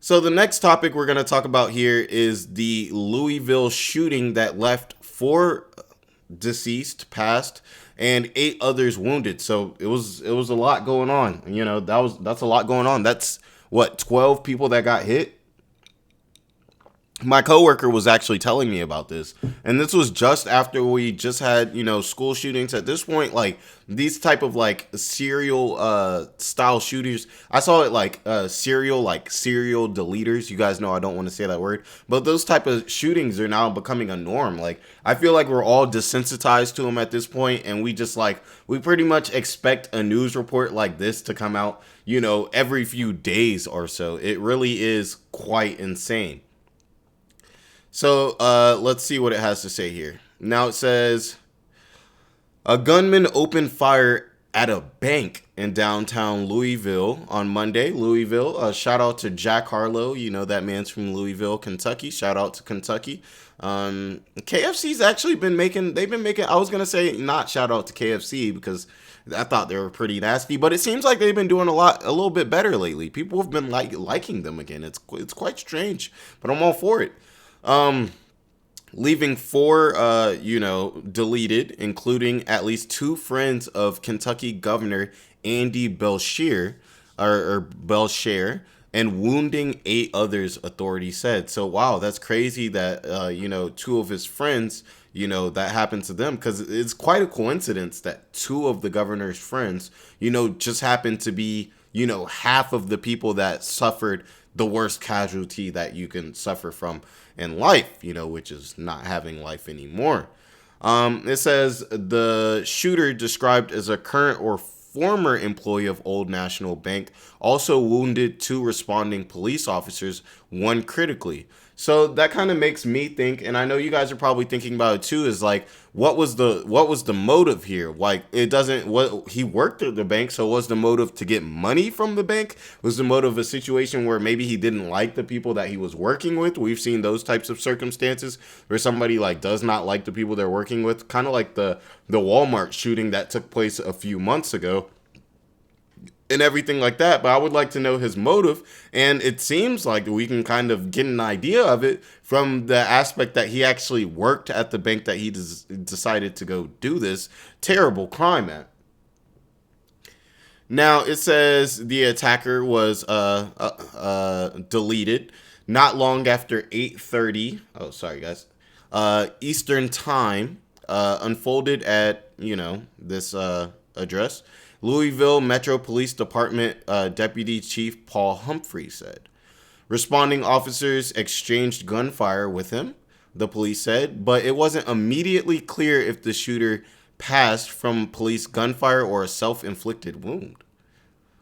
So the next topic we're going to talk about here is the Louisville shooting that left 4 deceased, passed, and 8 others wounded. So it was a lot going on. That's a lot going on. That's what, 12 people that got hit. My coworker was actually telling me about this, and this was just after we just had school shootings. At this point, like these type of like serial style shooters, I saw it like serial deleters. You guys know I don't want to say that word, but those type of shootings are now becoming a norm. Like I feel like we're all desensitized to them at this point, and we pretty much expect a news report like this to come out every few days or so. It really is quite insane. So let's see what it has to say here. Now it says, a gunman opened fire at a bank in downtown Louisville on Monday. Louisville, shout out to Jack Harlow. That man's from Louisville, Kentucky. Shout out to Kentucky. KFC's actually they've been making, I was going to say not shout out to KFC because I thought they were pretty nasty, but it seems like they've been doing a little bit better lately. People have been liking them again. It's quite strange, but I'm all for it. Leaving 4, deleted, including at least 2 friends of Kentucky Governor Andy Belcher, and wounding 8 others, authorities said. So, wow, that's crazy that, 2 of his friends, that happened to them, because it's quite a coincidence that 2 of the governor's friends, just happened to be, half of the people that suffered the worst casualty that you can suffer from in life, which is not having life anymore. It says the shooter, described as a current or former employee of Old National Bank, also wounded 2 responding police officers, 1 critically. So that kind of makes me think, and I know you guys are probably thinking about it too, is like, what was the motive here? Like, he worked at the bank, so was the motive to get money from the bank? Was the motive a situation where maybe he didn't like the people that he was working with? We've seen those types of circumstances where somebody like does not like the people they're working with, kind of like the Walmart shooting that took place a few months ago and everything like that. But I would like to know his motive, and it seems like we can kind of get an idea of it from the aspect that he actually worked at the bank that he decided to go do this terrible crime at. Now it says the attacker was deleted not long after 8:30. Oh, sorry guys. Eastern time, unfolded at this address. Louisville Metro Police Department Deputy Chief Paul Humphrey said. Responding officers exchanged gunfire with him, the police said, but it wasn't immediately clear if the shooter passed from police gunfire or a self-inflicted wound.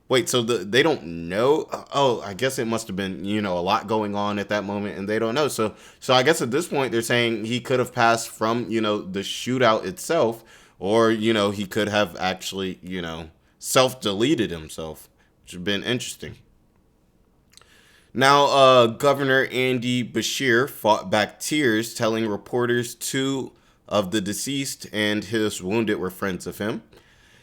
Wait, so they don't know? Oh, I guess it must have been, a lot going on at that moment, and they don't know. So I guess at this point, they're saying he could have passed from, the shootout itself, or, he could have actually, self-deleted himself, which would have been interesting. Now, Governor Andy Beshear fought back tears, telling reporters 2 of the deceased and his wounded were friends of him.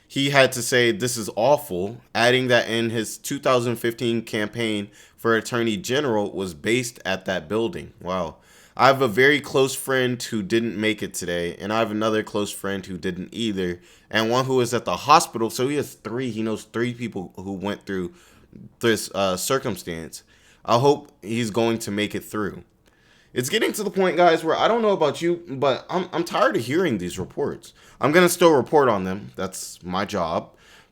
He had to say, "This is awful," adding that in his 2015 campaign for Attorney General was based at that building. Wow. I have a very close friend who didn't make it today, and I have another close friend who didn't either, and one who is at the hospital. So he has 3. He knows 3 people who went through this circumstance. I hope he's going to make it through. It's getting to the point, guys, where I don't know about you, but I'm tired of hearing these reports. I'm going to still report on them. That's my job.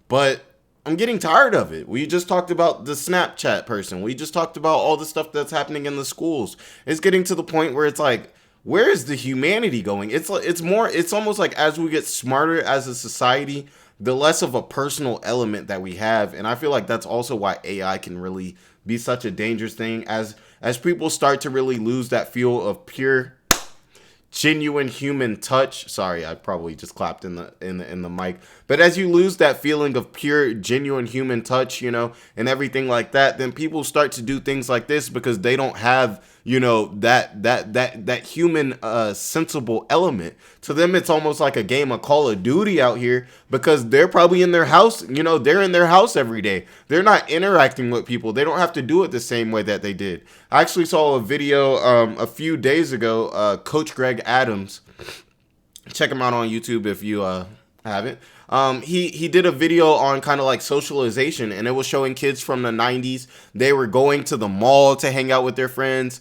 But I'm getting tired of it. We just talked about the Snapchat person. We just talked about all the stuff that's happening in the schools. It's getting to the point where it's like, where is the humanity going? It's almost like as we get smarter as a society, the less of a personal element that we have. And I feel like that's also why AI can really be such a dangerous thing as people start to really lose that feel of pure genuine human touch. Sorry, I probably just clapped in the mic. But as you lose that feeling of pure genuine human touch, and everything like that, then people start to do things like this because they don't have, that human sensible element. To them, it's almost like a game of Call of Duty out here because they're probably in their house, they're in their house every day. They're not interacting with people. They don't have to do it the same way that they did. I actually saw a video a few days ago, Coach Greg Adams. Check him out on YouTube if you haven't. He did a video on kind of like socialization, and it was showing kids from the 90s. They were going to the mall to hang out with their friends.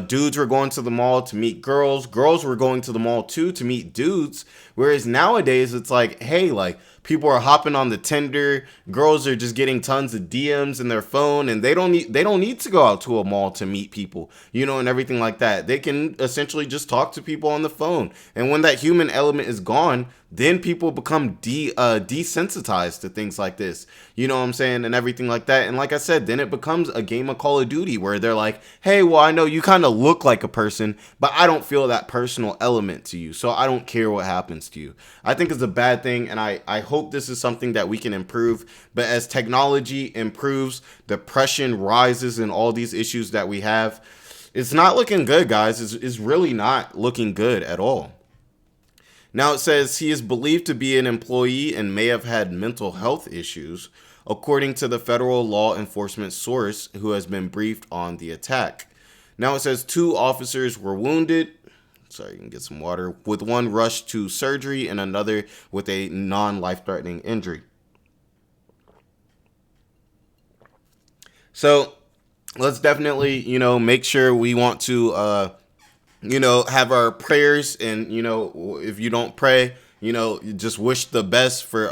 Dudes were going to the mall to meet girls. Girls were going to the mall too to meet dudes. Whereas nowadays it's like, hey, like people are hopping on the Tinder. Girls are just getting tons of DMs in their phone, and they don't need to go out to a mall to meet people, and everything like that. They can essentially just talk to people on the phone. And when that human element is gone, then people become desensitized to things like this. You know what I'm saying? And everything like that. And like I said, then it becomes a game of Call of Duty where they're like, hey, well, I know you kind of look like a person, but I don't feel that personal element to you. So I don't care what happens to you. I think it's a bad thing. And I hope this is something that we can improve. But as technology improves, depression rises, and all these issues that we have, it's not looking good, guys. It's really not looking good at all. Now it says he is believed to be an employee and may have had mental health issues, according to the federal law enforcement source who has been briefed on the attack. Now it says 2 officers were wounded. Sorry, you can get some water. With one rushed to surgery and another with a non-life-threatening injury. So let's definitely, make sure we want to have our prayers, and, if you don't pray, just wish the best for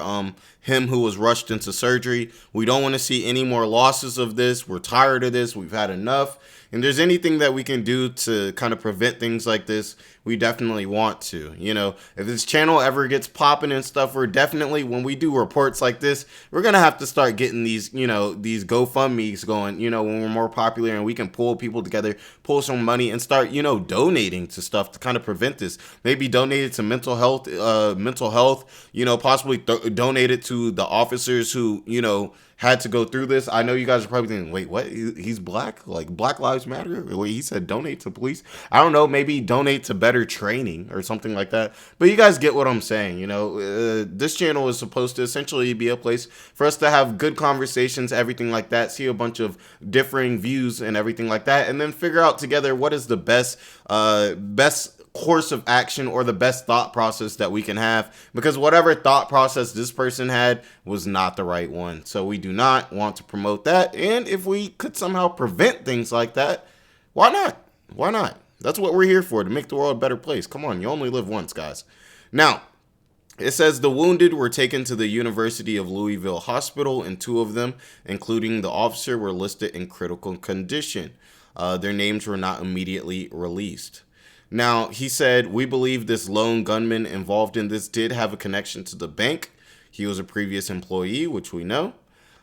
him who was rushed into surgery. We don't want to see any more losses of this. We're tired of this. We've had enough. And there's anything that we can do to kind of prevent things like this, we definitely want to. If this channel ever gets popping and stuff, we're definitely, when we do reports like this, we're going to have to start getting these, these GoFundMe's going, when we're more popular and we can pull people together, pull some money and start, donating to stuff to kind of prevent this. Maybe donate it to mental health, possibly donate it to the officers who, had to go through this. I know you guys are probably thinking, wait, what? He's black? Like Black Lives Matter? Wait, he said donate to police? I don't know. Maybe donate to better training or something like that. But you guys get what I'm saying. This channel is supposed to essentially be a place for us to have good conversations, everything like that, see a bunch of differing views and everything like that, and then figure out together what is the best course of action or the best thought process that we can have, because whatever thought process this person had was not the right one. So we do not want to promote that. And if we could somehow prevent things like that, why not? Why not? That's what we're here for, to make the world a better place. Come on, you only live once, guys. Now, it says the wounded were taken to the University of Louisville Hospital, and 2 of them, including the officer, were listed in critical condition. Their names were not immediately released. Now, he said, we believe this lone gunman involved in this did have a connection to the bank. He was a previous employee, which we know.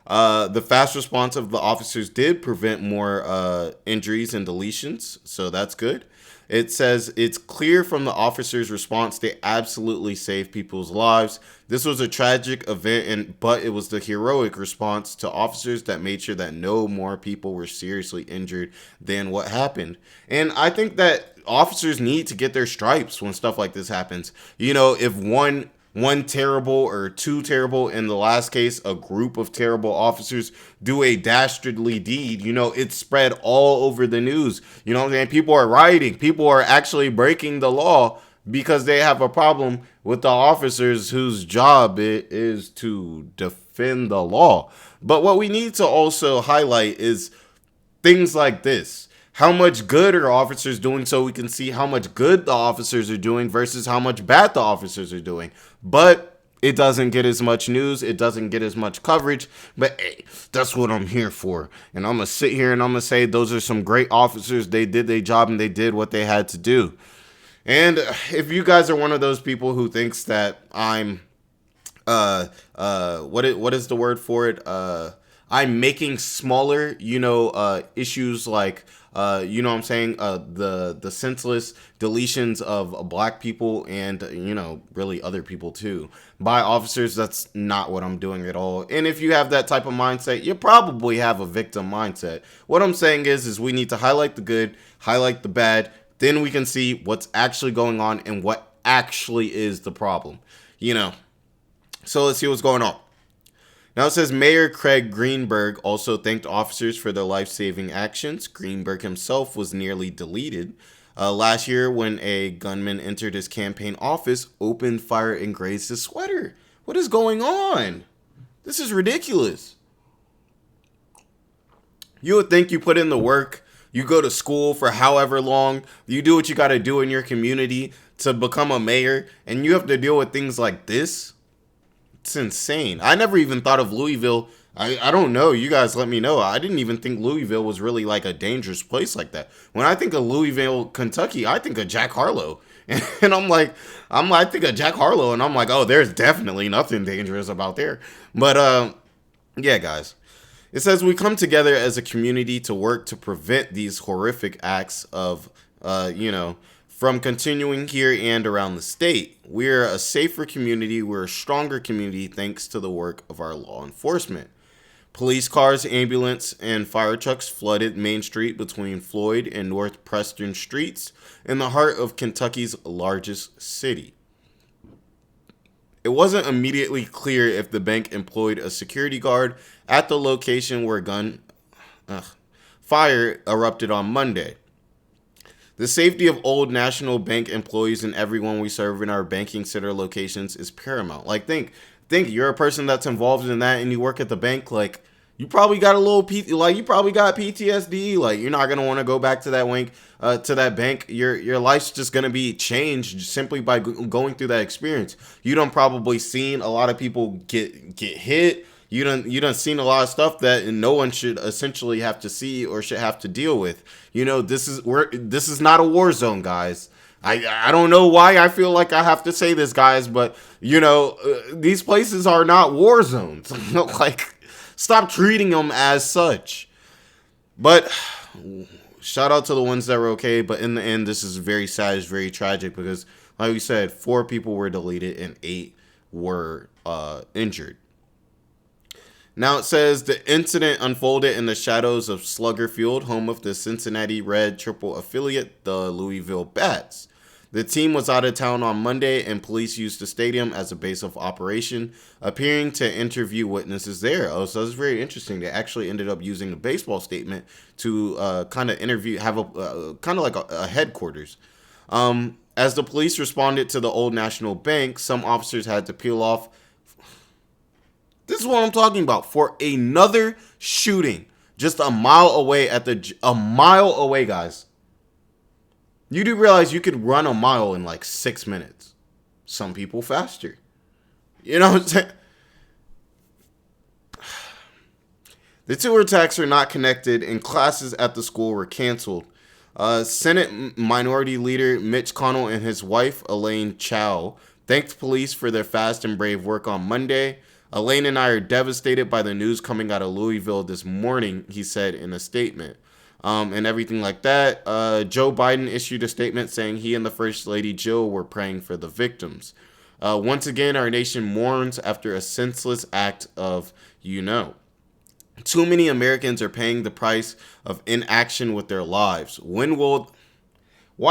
The fast response of the officers did prevent more injuries and deletions, so that's good. It says it's clear from the officers' response they absolutely saved people's lives. This was a tragic event, but it was the heroic response to officers that made sure that no more people were seriously injured than what happened. And I think that officers need to get their stripes when stuff like this happens. If one terrible or 2 terrible, in the last case, a group of terrible officers do a dastardly deed, it's spread all over the news. You know what I'm saying? People are rioting. People are actually breaking the law because they have a problem with the officers whose job it is to defend the law. But what we need to also highlight is things like this. How much good are officers doing, so we can see how much good the officers are doing versus how much bad the officers are doing. But it doesn't get as much news. It doesn't get as much coverage. But hey, that's what I'm here for. And I'm going to sit here and I'm going to say those are some great officers. They did their job and they did what they had to do. And if you guys are one of those people who thinks that I'm, what is the word for it? I'm making smaller, issues like, what I'm saying, the senseless deletions of black people and, really other people too by officers. That's not what I'm doing at all. And if you have that type of mindset, you probably have a victim mindset. What I'm saying is we need to highlight the good, highlight the bad, then we can see what's actually going on and what actually is the problem, you know. So let's see what's going on. Now it says Mayor Craig Greenberg also thanked officers for their life-saving actions. Greenberg himself was nearly deleted last year when a gunman entered his campaign office, opened fire, and grazed his sweater. What is going on? This is ridiculous. You would think you put in the work, you go to school for however long, you do what you got to do in your community to become a mayor, and you have to deal with things like this? It's insane. I never even thought of Louisville. I don't know. You guys let me know. I didn't even think Louisville was really like a dangerous place like that. When I think of Louisville, Kentucky, I think of Jack Harlow. And I think of Jack Harlow and I'm like, oh, there's definitely nothing dangerous about there. But yeah, guys. It says we come together as a community to work to prevent these horrific acts of, from continuing here and around the state. We're a safer community. We're a stronger community thanks to the work of our law enforcement. Police cars, ambulance, and fire trucks flooded Main Street between Floyd and North Preston Streets in the heart of Kentucky's largest city. It wasn't immediately clear if the bank employed a security guard at the location where fire erupted on Monday. The safety of Old National Bank employees and everyone we serve in our banking center locations is paramount. Like, think you're a person that's involved in that and you work at the bank. Like, you probably got you probably got PTSD. Like, you're not gonna want to go back to that bank. Your life's just gonna be changed simply by going through that experience. You done probably seen a lot of people get hit. You done seen a lot of stuff that no one should essentially have to see or should have to deal with. This is not a war zone, guys. I don't know why I feel like I have to say this, guys, but these places are not war zones. Like, stop treating them as such. But shout out to the ones that were okay. But in the end, this is very sad. It's very tragic because, like we said, 4 people were deleted and 8 were injured. Now it says the incident unfolded in the shadows of Slugger Field, home of the Cincinnati Red Triple affiliate, the Louisville Bats. The team was out of town on Monday, and police used the stadium as a base of operation, appearing to interview witnesses there. Oh, so it's very interesting. They actually ended up using the baseball statement to kind of interview, have a kind of like a headquarters. As the police responded to the Old National Bank, some officers had to peel off. This is what I'm talking about. For another shooting, just a mile away guys. You do realize you could run a mile in like 6 minutes. Some people faster. You know what I'm saying? The 2 attacks are not connected, and classes at the school were canceled. Senate Minority Leader Mitch McConnell and his wife, Elaine Chao, thanked police for their fast and brave work on Monday. Elaine and I are devastated by the news coming out of Louisville this morning, he said in a statement. And everything like that. Joe Biden issued a statement saying he and the First Lady Jill were praying for the victims. Once again, our nation mourns after a senseless act of, Too many Americans are paying the price of inaction with their lives. Why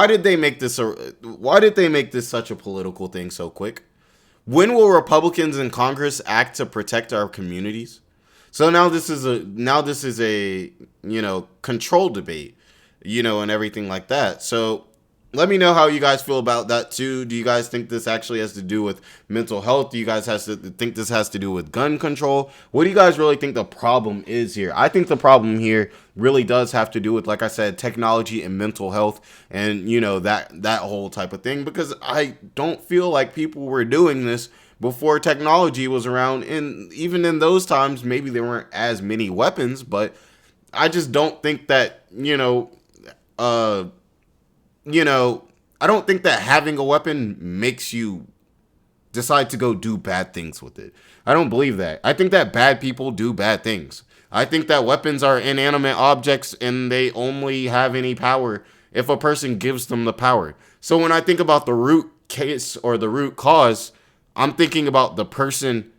did they make this such a political thing so quick? When will Republicans in Congress act to protect our communities? So now this is a control debate, and everything like that. So let me know how you guys feel about that too. Do you guys think this actually has to do with mental health? Do you guys think this has to do with gun control? What do you guys really think the problem is here? I think the problem here really does have to do with, like I said, technology and mental health and, that whole type of thing, because I don't feel like people were doing this before technology was around. And even in those times, maybe there weren't as many weapons, but I just don't think that, I don't think that having a weapon makes you decide to go do bad things with it. I don't believe that. I think that bad people do bad things. I think that weapons are inanimate objects and they only have any power if a person gives them the power. So when I think about the root case or the root cause, I'm thinking about the person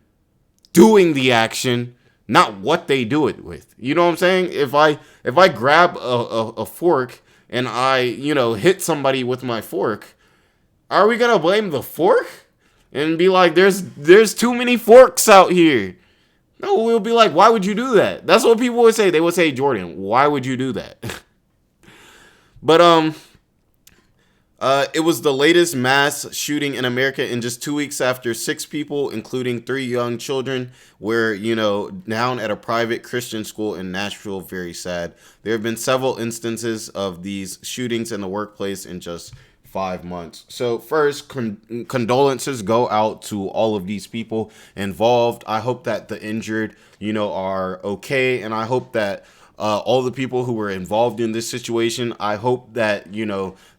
doing the action, not what they do it with. You know what I'm saying? If I grab a fork and I, hit somebody with my fork, are we gonna blame the fork and be like, there's too many forks out here? No, we'll be like, why would you do that? That's what people would say. They would say, Jordan, why would you do that? But it was the latest mass shooting in America in just 2 weeks after 6 people, including 3 young children, were, down at a private Christian school in Nashville. Very sad. There have been several instances of these shootings in the workplace in just 5 months. So first, condolences go out to all of these people involved. I hope that the injured, are okay. And I hope that all the people who were involved in this situation, I hope that,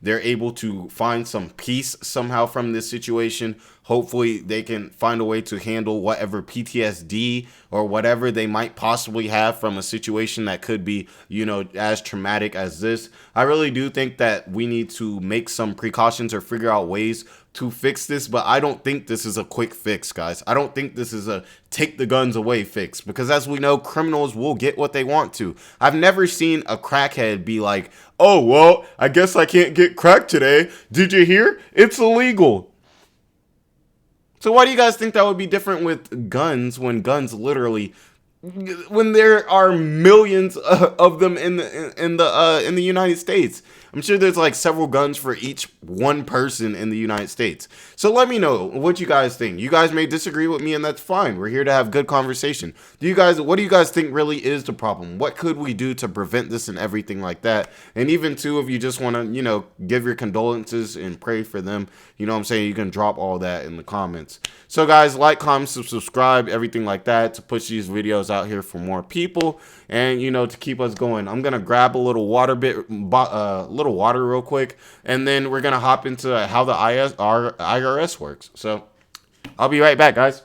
they're able to find some peace somehow from this situation. Hopefully they can find a way to handle whatever PTSD or whatever they might possibly have from a situation that could be, as traumatic as this. I really do think that we need to make some precautions or figure out ways to fix this, but I don't think this is a quick fix, guys. I don't think this is a take the guns away fix, because as we know, criminals will get what they want to. I've never seen a crackhead be like, oh, well, I guess I can't get crack today. Did you hear? It's illegal. So why do you guys think that would be different with guns when there are millions of them in the United States? I'm sure there's like several guns for each one person in the United States. So let me know what you guys think. You guys may disagree with me, and that's fine. We're here to have good conversation. What do you guys think really is the problem? What could we do to prevent this and everything like that? And even too, if you just want to, give your condolences and pray for them, you know what I'm saying? You can drop all that in the comments. So guys, like, comment, subscribe, everything like that to push these videos out here for more people and, to keep us going. I'm going to grab a little water real quick, and then we're going to hop into how the IRS works. So I'll be right back, guys.